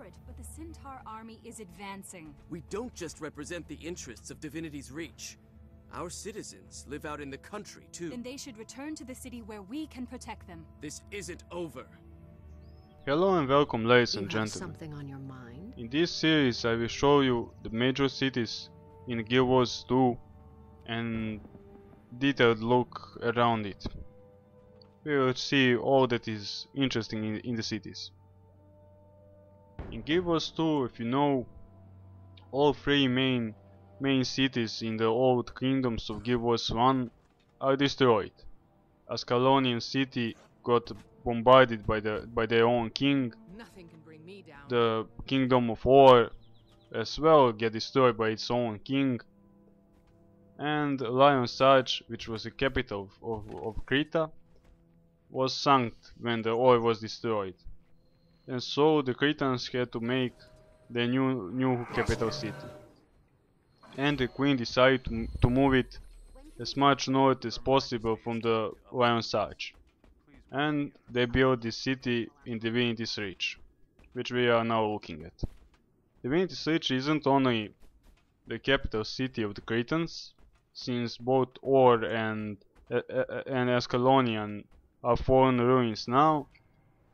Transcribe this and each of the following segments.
it, but the Centaur army is advancing. We don't just represent the interests of Divinity's reach. Our citizens live out in the country, too. Then they should return to the city where we can protect them. This isn't over. Hello and welcome, ladies and You have gentlemen. something on your mind? In this series I will show you the major cities in Guild Wars 2 and detailed look around it. We will see all that is interesting in the cities. In Guild Wars 2, if you know, all three main cities in the old kingdoms of Guild Wars 1 are destroyed. Ascalonian city got bombarded by their own king. Nothing can bring me down. The kingdom of Or as well get destroyed by its own king. And Lion's Sarge, which was the capital of Creta, was sunk when the Or was destroyed. And so the Cretans had to make their new capital city. And the queen decided to move it as much north as possible from the Lion's Sarge. And they built this city in Divinity's Reach, which we are now looking at. Divinity's Reach isn't only the capital city of the Cretans, since both Or and Ascalonian are fallen ruins now.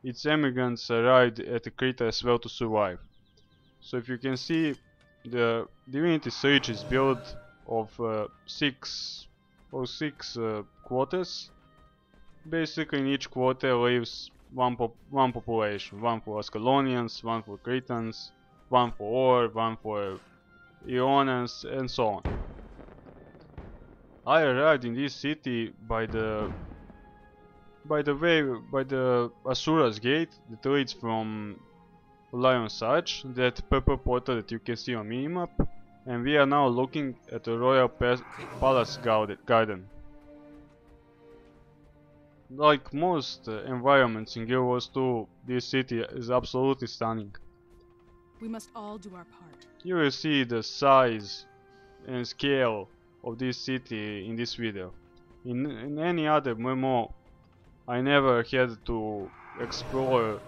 Its emigrants arrived at Creta as well to survive. So if you can see, the Divinity's Reach is built of six quarters. Basically in each quarter lives one population, one for Ascalonians, one for Cretans, one for Or, one for Ionians, and so on. I arrived in this city by the Asura's gate that leads from Lion's Sarge, that purple portal that you can see on minimap, and we are now looking at the royal palace garden. Like most environments in Guild Wars 2, this city is absolutely stunning. We must all do our part. You will see the size and scale of this city in this video. In any other MMO, I never had to explore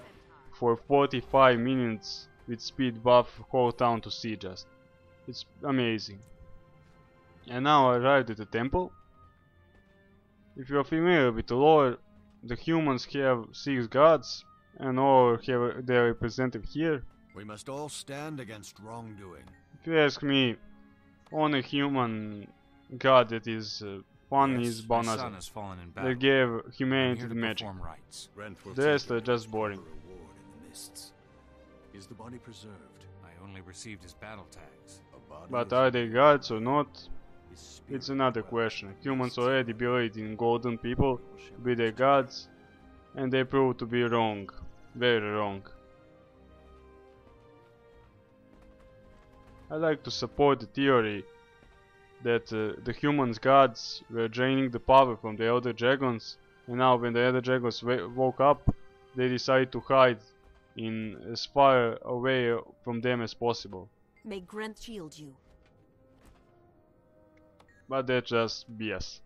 for 45 minutes with speed buff whole town to see just. It's amazing. And now I arrived at the temple. If you are familiar with the lore, the humans have 6 gods, and all have their representative here. We must all stand against wrongdoing. If you ask me, only human god that is fun is Balnazar. They gave humanity the magic. The rest are just boring. Is the body preserved? I only received his battle tags. But are they gods or not? It's another question. Humans already believed in golden people to be their gods, and they proved to be wrong. Very wrong. I like to support the theory that the humans' gods were draining the power from the elder dragons, and now when the elder dragons woke up, they decided to hide in as far away from them as possible. May Grenth shield you. But that's just BS.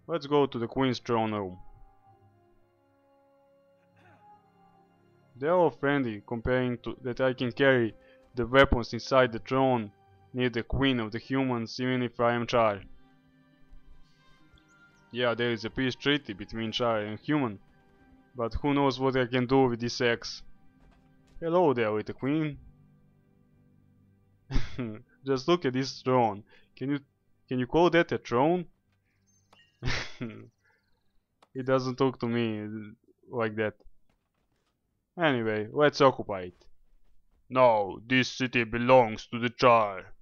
Let's go to the Queen's throne room. They're all friendly, comparing to that I can carry the weapons inside the throne near the Queen of the humans even if I am Char. Yeah, there is a peace treaty between Char and human, but who knows what I can do with this axe. Hello there, little Queen. Just look at this throne. Can you call that a throne? It doesn't look to me like that. Anyway, let's occupy it. No, this city belongs to the Char.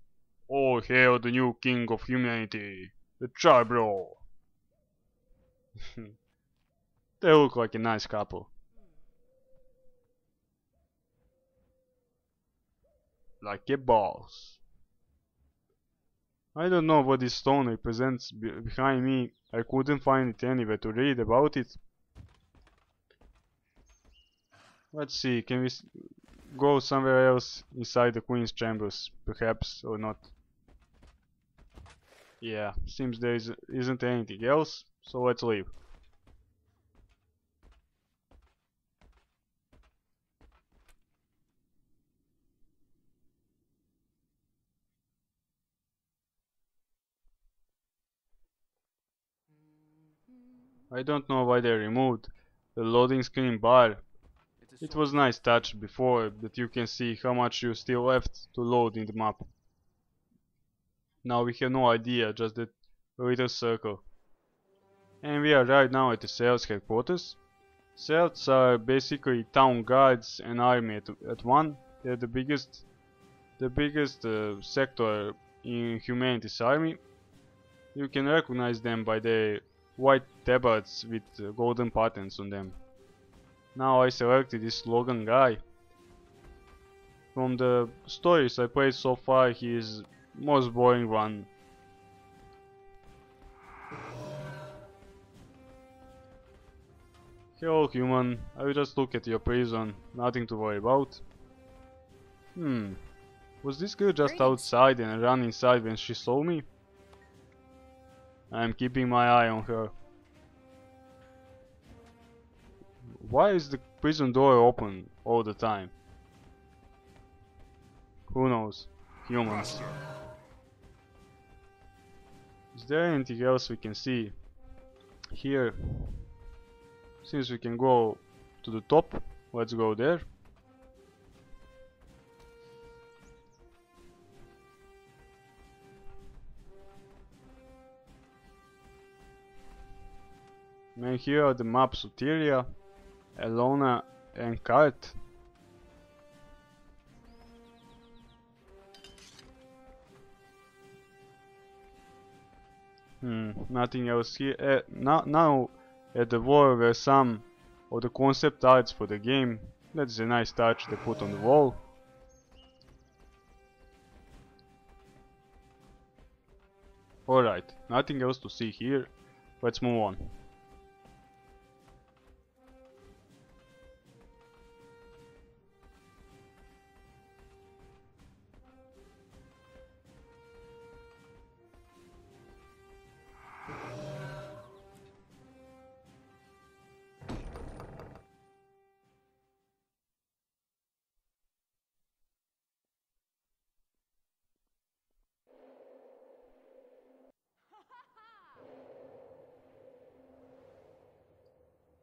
All hail the new king of humanity, the Char bro. They look like a nice couple. Like a boss. I don't know what this stone represents behind me. I couldn't find it anywhere to read about it. Let's see, can we go somewhere else inside the Queen's chambers, perhaps, or not? Yeah, seems there isn't anything else, so let's leave. I don't know why they removed the loading screen bar. It was nice touch before that you can see how much you still left to load in the map. Now we have no idea, just that little circle. And we are right now at the Sera's headquarters. Serats are basically town guards and army at one. They're the biggest sector in humanity's army. You can recognize them by their white tabards with golden patterns on them. Now I selected this Logan guy. From the stories I played so far, he is most boring one. Hello human, I will just look at your prison, nothing to worry about. Was this girl just Greetings. outside and ran inside when she saw me? I am keeping my eye on her. Why is the prison door open all the time? Who knows? Humans. Is there anything else we can see here? Since we can go to the top, let's go there. And here are the maps of Tyria, Elona and Kart. Nothing else here. Now at the wall were some of the concept arts for the game. That is a nice touch they put on the wall. Alright, nothing else to see here. Let's move on.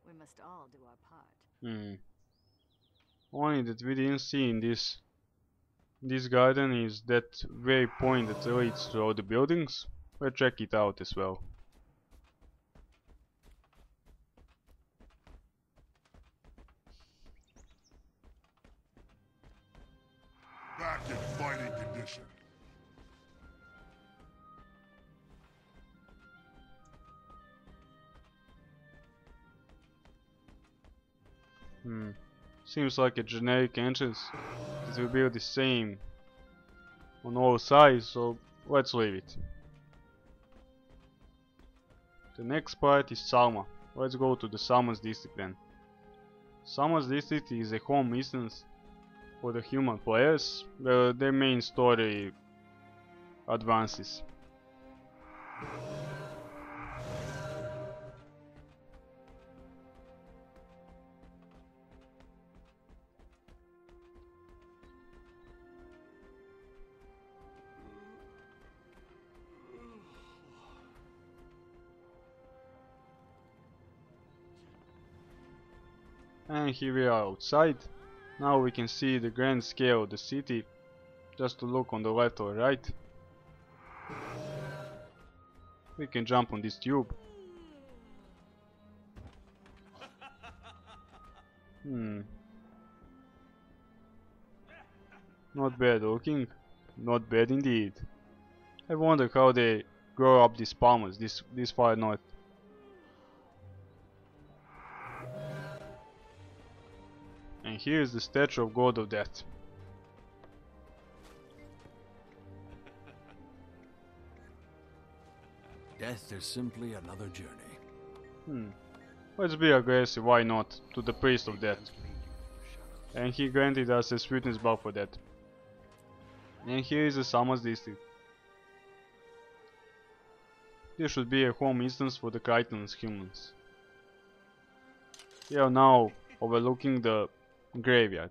We must all do our part. Only that we didn't see in this garden is that waypoint that leads to all the buildings. Let's check it out as well. Back in fighting condition. Seems like a generic entrance. It will be the same on all sides, so let's leave it. The next part is Salma. Let's go to the Salma's district then. Salma's district is a home instance for the human players, where their main story advances. And here we are outside. Now we can see the grand scale of the city. Just to look on the left or right. We can jump on this tube. Not bad looking. Not bad indeed. I wonder how they grow up these palmers this far north. And here is the statue of God of Death. Death is simply another journey. Let's be aggressive, why not, to the priest of death. And he granted us a sweetness buff for that. And here is the Salma's district. This should be a home instance for the Crichton's humans. We are now overlooking the graveyard.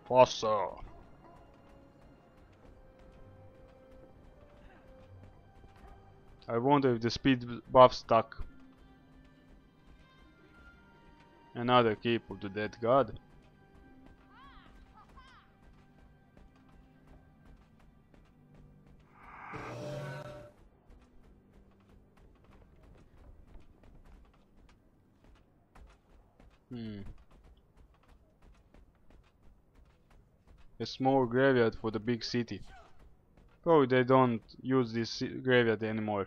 Faster. I wonder if the speed buff stuck. Another keep of the dead god. A small graveyard for the big city. Probably they don't use this graveyard anymore.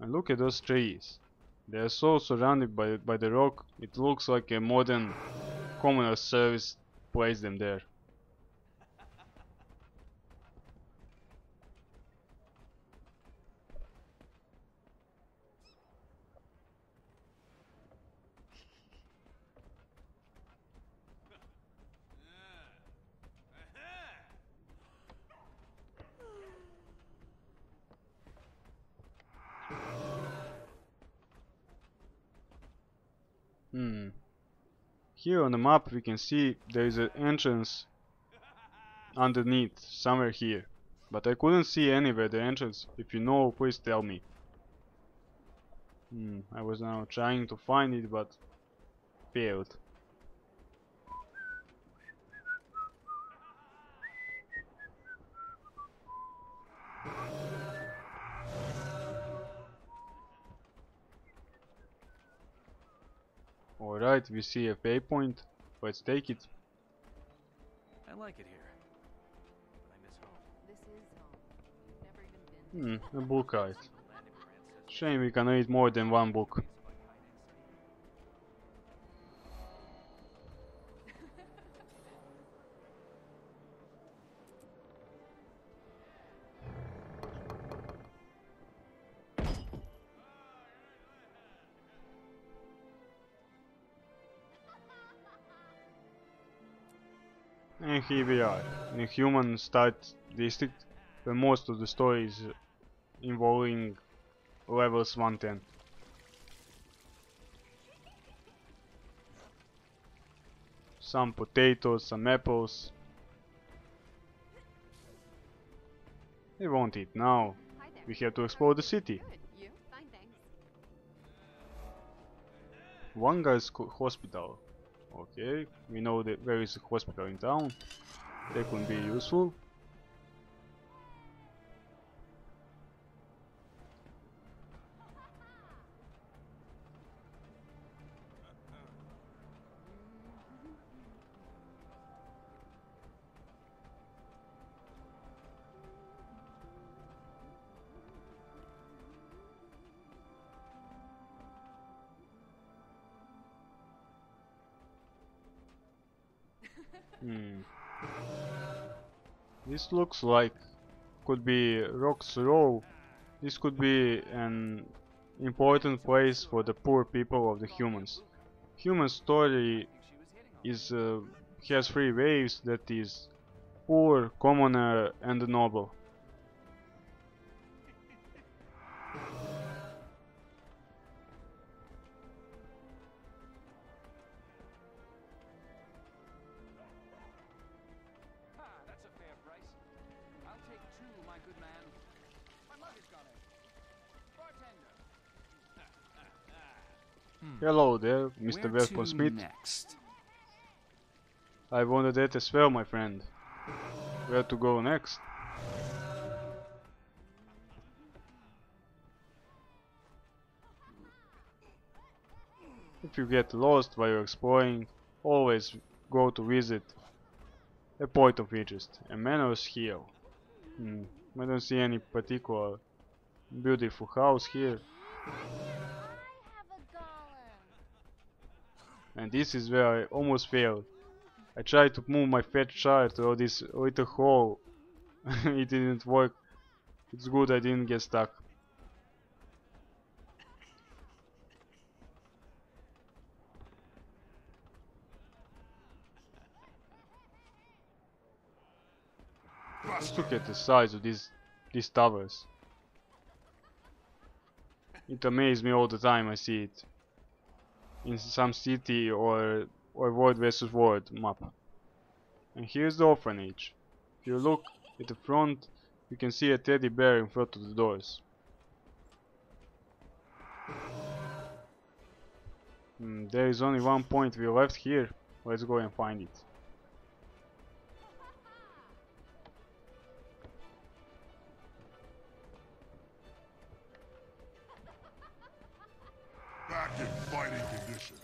And look at those trees. They are so surrounded by the rock, it looks like a modern communal service placed them there. Here on the map we can see there is an entrance underneath, somewhere here. But I couldn't see anywhere the entrance. If you know, please tell me. I was now trying to find it, but failed. Alright, we see a waypoint. Let's take it. I like it here. But I miss home. This is home. You've never even been. A book art. Shame we can read more than one book. And here we are, in a human start district, where most of the story is involving levels 110. Some potatoes, some apples. We won't eat now. Hi there. We have to explore the city. Good. You? Fine, thanks. One guy's hospital. Okay, we know that there is a hospital in town. That could be useful. This looks like could be Rock's Row. This could be an important place for the poor people of the humans. Human story is has three waves, that is poor, commoner and noble. That's a fair price. I'll take two, my good man. My luggage got it. Bartender. Hello there, Mr. Where Welcome to Smith. next? I wanted that as well, my friend. Where to go next? If you get lost while you're exploring, always go to visit a point of interest, a Manor's Hill. I don't see any particular beautiful house here. And this is where I almost failed. I tried to move my fat child through this little hole. It didn't work. It's good I didn't get stuck. Just look at the size of these towers. It amazes me all the time I see it. in some city or world versus world map. And here's the orphanage. If you look at the front, you can see a teddy bear in front of the doors. There is only one point we left here. Let's go and find it. Back in fighting condition.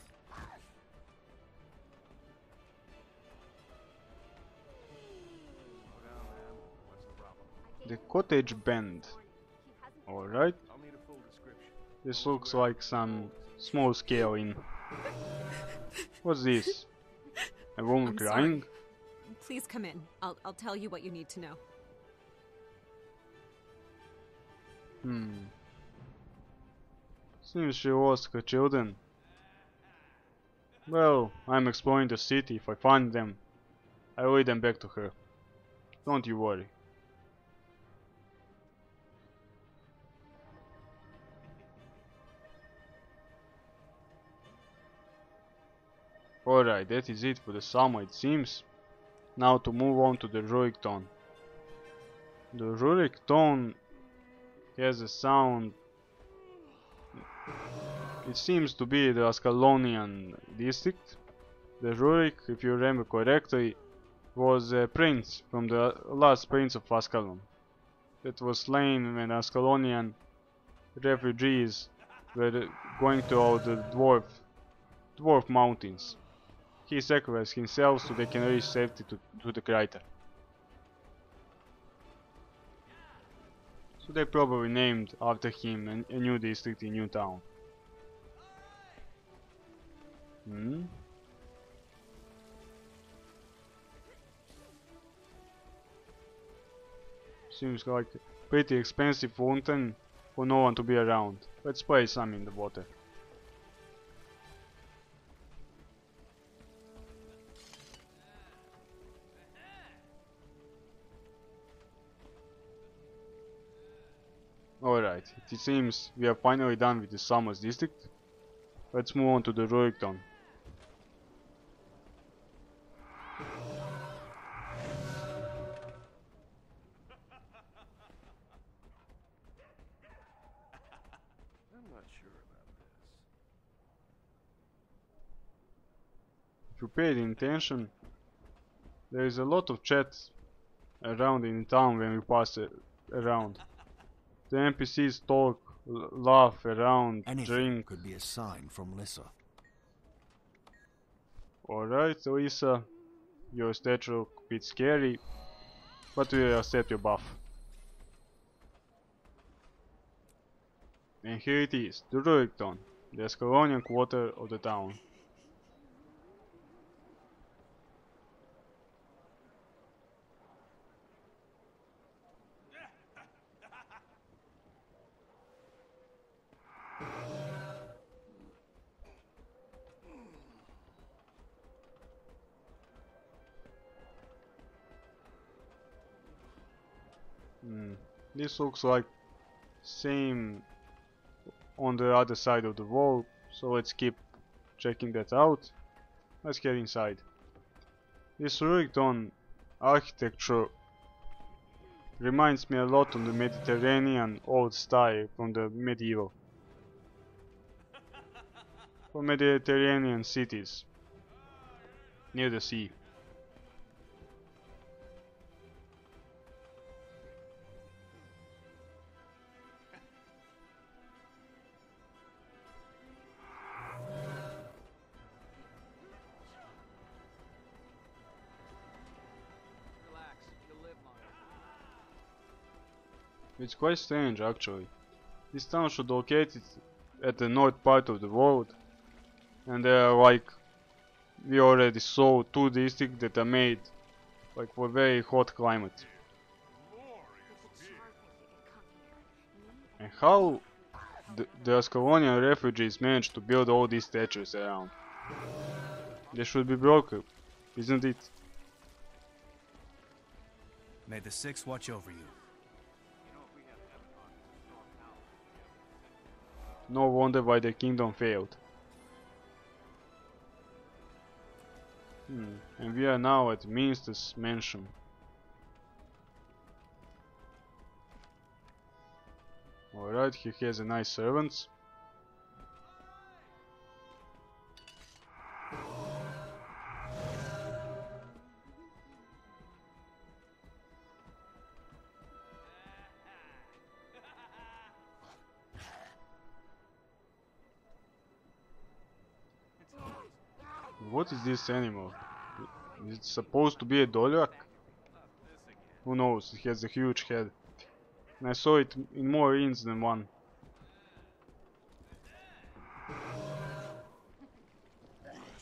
The cottage bend. Alright. I'll need a full description. This looks like some small scale in. What's this? A woman I'm crying? sorry. Please come in. I'll tell you what you need to know. Seems she lost her children. Well, I'm exploring the city. If I find them, I'll lead them back to her. Don't you worry. Alright, that is it for the Salma, it seems. Now to move on to the Rurikton. The Rurikton has a sound. It seems to be the Ascalonian district. The Rurik, if you remember correctly, was a prince from the last prince of Ascalon that was slain when Ascalonian refugees were going to all the dwarf mountains. He sacrificed himself so they can reach safety to the crater. So they probably named after him a new district in New Town. Seems like a pretty expensive fountain for no one to be around. Let's play some in the water. Alright, it seems we are finally done with the Salma's district. Let's move on to the Rurikton. I'm not sure about this. If you paid attention, there is a lot of chat around in town when we pass around. The NPCs talk, laugh around, Anything drink. could be a sign from Lissa. Alright, Lisa, your statue a bit scary, but we accept your buff. And here it is, the Rurikton, the Ascalonian quarter of the town. This looks like same on the other side of the wall, so let's keep checking that out. Let's get inside. This Rurikton architecture reminds me a lot of the Mediterranean old style from the medieval. For Mediterranean cities near the sea. Relax, you'll live longer. It's quite strange actually. This town should locate it at the north part of the world, and there are like we already saw two districts that are made like for very hot climate. And how the Ascalonian refugees managed to build all these statues around? They should be broken, isn't it? May the Six watch over you. No wonder why the kingdom failed. And we are now at Minster's mansion. Alright, he has a nice servants. What is this animal? Is it supposed to be a Dolyak? Who knows, it has a huge head. And I saw it in more inns than one.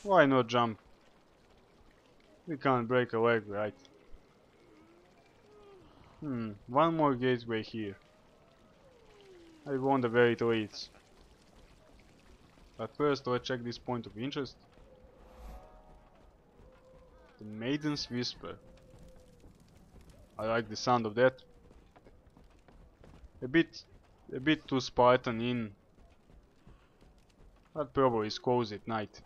Why not jump? We can't break a leg, right? One more gateway here. I wonder where it leads. But first let's check this point of interest. The Maiden's Whisper. I like the sound of that. A bit too Spartan in. But probably is cozy at night.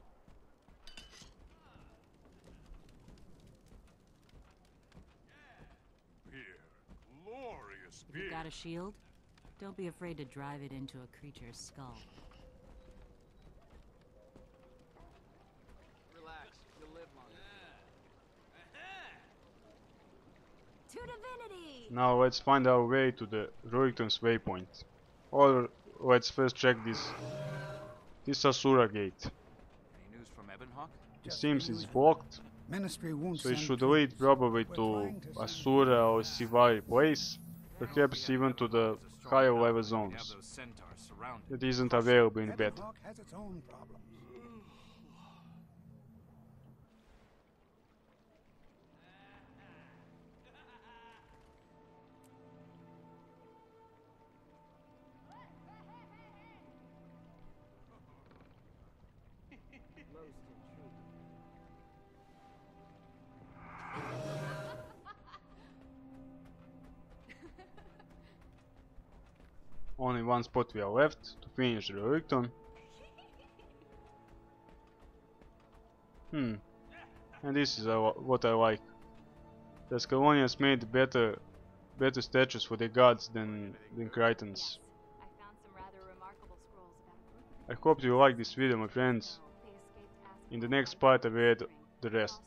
Glorious If you got a shield, don't be afraid to drive it into a creature's skull. Relax, you'll live long. To Divinity! Now let's find our way to the Rurikton's waypoint. Or let's first check this Asura gate. Any news from Ebonhawk? It seems it's blocked, Ministry won't so it send should troops. lead probably We're to trying to Asura or Sivari place, perhaps even to the higher level zones. Those centaurs surrounded. That isn't available in beta. Ebonhawk has its own problems. Only one spot we are left to finish the Rurikton. And this is what I like. The Scalonians made better statues for their gods than Crichtons. I found some rather remarkable scrolls about a group I hope you like this video, my friends. they escaped asking In the next part I will add the rest.